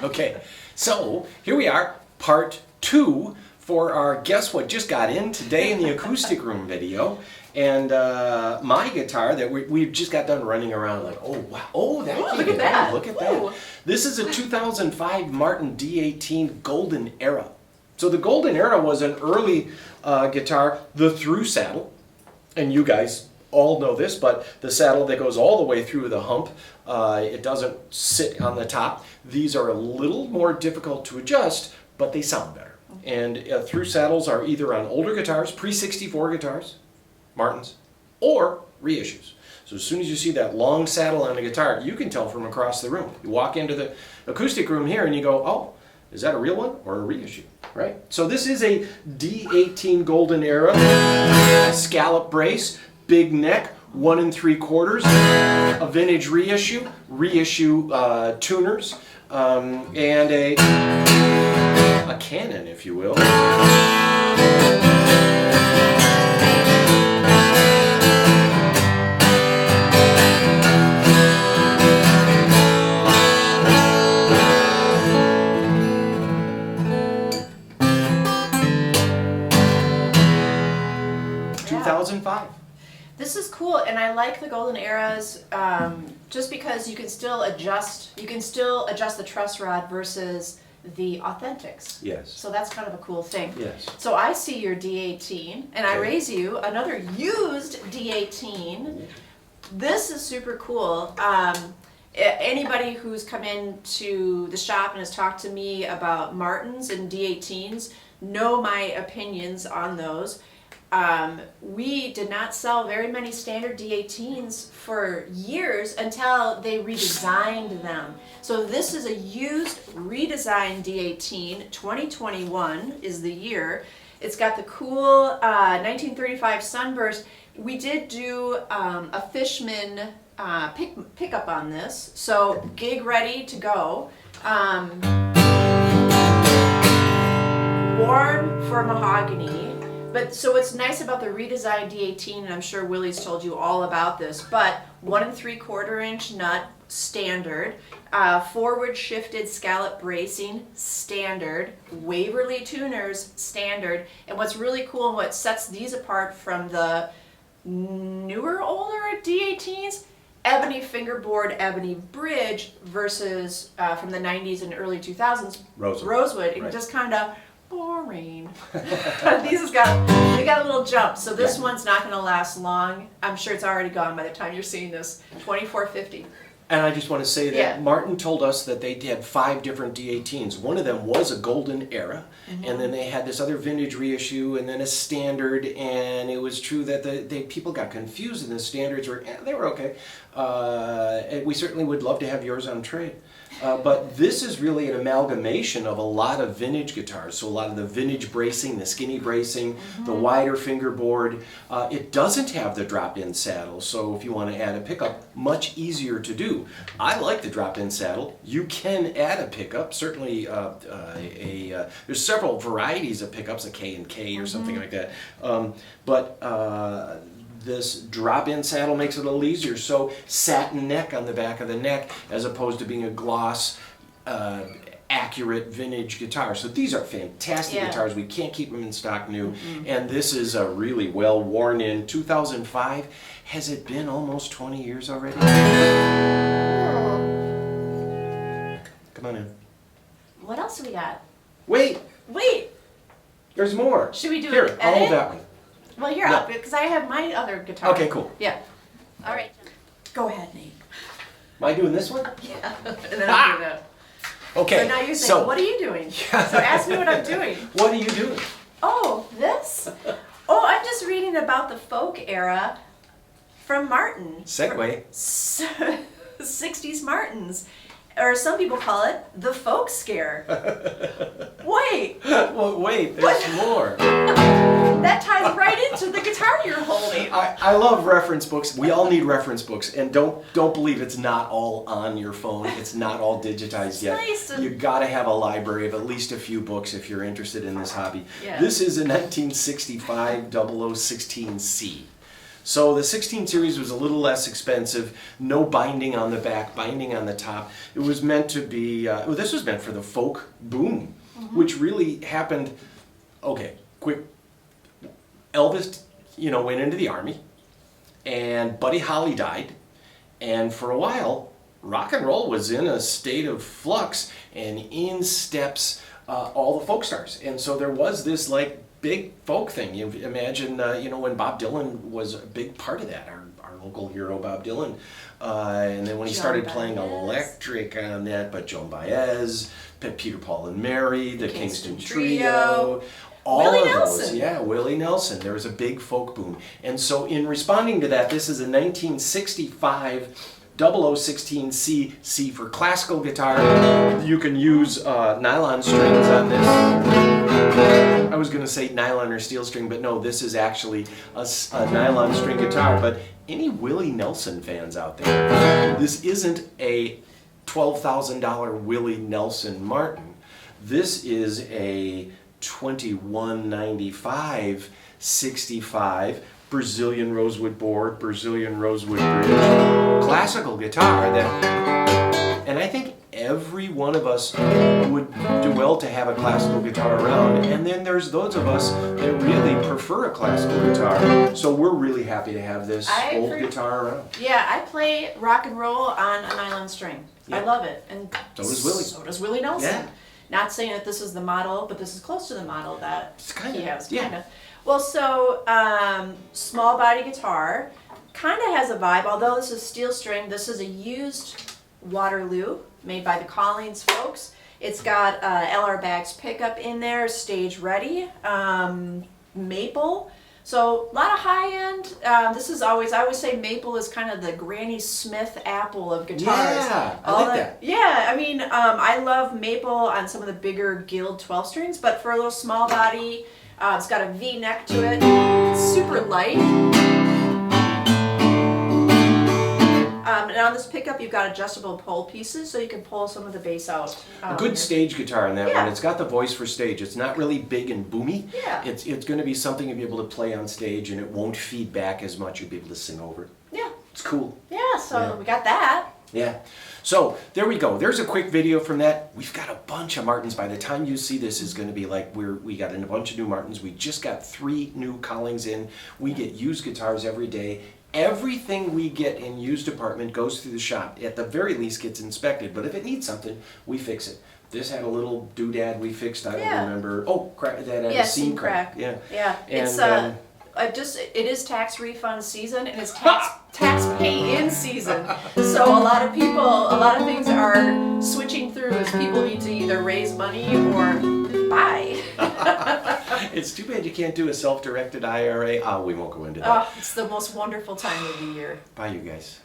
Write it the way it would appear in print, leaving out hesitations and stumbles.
Okay, so here we are, part 2 for our Guess What Just Got In Today in the Acoustic Room video. And my guitar that we've just got done running around like, oh wow, oh that look at that. Look at that. This is a 2005 Martin D18 Golden Era. So the Golden Era was an early guitar, the through saddle, and you guys all know this, but the saddle that goes all the way through the hump, it doesn't sit on the top. These are a little more difficult to adjust, but they sound better. And through saddles are either on older guitars, pre-64 guitars, Martins, or reissues. So as soon as you see that long saddle on a guitar, you can tell from across the room. You walk into the acoustic room here and you go, oh, is that a real one or a reissue, right? So this is a D18 Golden Era, scallop brace, big neck, 1 3/4, a vintage reissue tuners, and a cannon, if you will. This is cool, and I like the Golden Eras just because you can still adjust. You can still adjust the truss rod versus the Authentics. Yes. So that's kind of a cool thing. Yes. So I see your D18, and I raise you another used D18. This is super cool. Anybody who's come into the shop and has talked to me about Martins and D18s know my opinions on those. We did not sell very many standard D18s for years until they redesigned them. So this is a used redesigned D18, 2021 is the year. It's got the cool 1935 Sunburst. We did do a Fishman pickup on this, so gig ready to go. Warm for mahogany. But so what's nice about the redesigned D18, and I'm sure Willie's told you all about this, but 1 3/4 nut, standard, forward shifted scallop bracing, standard, Waverly tuners, standard, and what's really cool and what sets these apart from the newer, older D18s, ebony fingerboard, ebony bridge versus from the 90s and early 2000s, rosewood. It just kind of boring. These they got a little jump, so this one's not going to last long. I'm sure it's already gone by the time you're seeing this. $24.50. And I just want to say that Martin told us that they had 5 different D18s. One of them was a Golden Era, and then they had this other vintage reissue, and then a standard. And it was true that people got confused, and the standards were okay. And we certainly would love to have yours on trade. But this is really an amalgamation of a lot of vintage guitars. So a lot of the vintage bracing, the skinny bracing, the wider fingerboard. It doesn't have the drop-in saddle, so if you want to add a pickup, much easier to do. I like the drop-in saddle. You can add a pickup. Certainly, there's several varieties of pickups, a K&K or something like that. This drop-in saddle makes it a little easier. So satin neck on the back of the neck as opposed to being a gloss, accurate vintage guitar. So these are fantastic guitars. We can't keep them in stock new. And this is a really well worn in 2005. Has it been almost 20 years already? Come on in. What else do we got? Wait! There's more. Should we do Here, an I'll hold edit? that one. Well, you're up, because I have my other guitar. Okay, cool. Yeah. All right. Go ahead, Nate. Am I doing this one? Yeah. And then I'll do that. Okay. So now you're saying, what are you doing? So ask me what I'm doing. What are you doing? Oh, this? Oh, I'm just reading about the folk era from Martin. Segue. 60s Martins. Or some people call it the folk scare. Wait. Well, wait, there's more. That ties right into the guitar you're holding. I love reference books. We all need reference books, and don't believe it's not all on your phone. It's not all digitized yet. Nice. You got to have a library of at least a few books if you're interested in this hobby. Yeah. This is a 1965 0016C. So the 16 series was a little less expensive, no binding on the back, binding on the top. It was meant to be, this was meant for the folk boom, which really happened, okay, quick. Elvis, went into the Army, and Buddy Holly died, and for a while, rock and roll was in a state of flux, and in steps all the folk stars. And so there was this like big folk thing. You imagine, when Bob Dylan was a big part of that, our local hero Bob Dylan. And then when he started playing electric on that, but Joan Baez, Peter, Paul and Mary, the Kingston Trio. All Willie of Nelson. those, Willie Nelson. There was a big folk boom. And so in responding to that, this is a 1965 0016C, C for classical guitar. You can use nylon strings on this. I was going to say nylon or steel string, but no, this is actually a nylon string guitar. But any Willie Nelson fans out there, this isn't a $12,000 Willie Nelson Martin. This is a $21.95 65 Brazilian rosewood board, Brazilian rosewood bridge, classical guitar that, and I think every one of us would do well to have a classical guitar around. And then there's those of us that really prefer a classical guitar. So we're really happy to have this old guitar around. Yeah, I play rock and roll on a nylon string. Yeah. I love it. And so does Willie. So does Willie Nelson. Yeah. Not saying that this is the model, but this is close to the model that he has. Yeah. Kinda. Well, so small body guitar kind of has a vibe. Although this is steel string, this is a used Waterloo made by the Collings folks. It's got LR Baggs pickup in there, stage ready, maple. So a lot of high end. This is I always say maple is kind of the Granny Smith apple of guitars. Yeah, I like that. Yeah, I mean, I love maple on some of the bigger Guild 12 strings, but for a little small body, it's got a V neck to it. It's super light. And on this pickup, you've got adjustable pole pieces, so you can pull some of the bass out. A good stage guitar in that Yeah. one. It's got the voice for stage. It's not really big and boomy. Yeah. It's going to be something you'll be able to play on stage, and it won't feed back as much. You'll be able to sing over it. Yeah. It's cool. Yeah, so Yeah. we got that. Yeah. So there we go. There's a quick video from that. We've got a bunch of Martins. By the time you see this, is going to be like we got in a bunch of new Martins. We just got 3 new Collings in. We get used guitars every day. Everything we get in used department goes through the shop. At the very least, gets inspected. But if it needs something, we fix it. This had a little doodad we fixed. I don't remember. Oh, that had a seam crack. Yeah. Yeah. And, It's it is tax refund season and it's tax pay in season. So a lot of things are switching through as people need to either raise money or buy. It's too bad you can't do a self-directed IRA. We won't go into that. It's the most wonderful time of the year. Bye, you guys.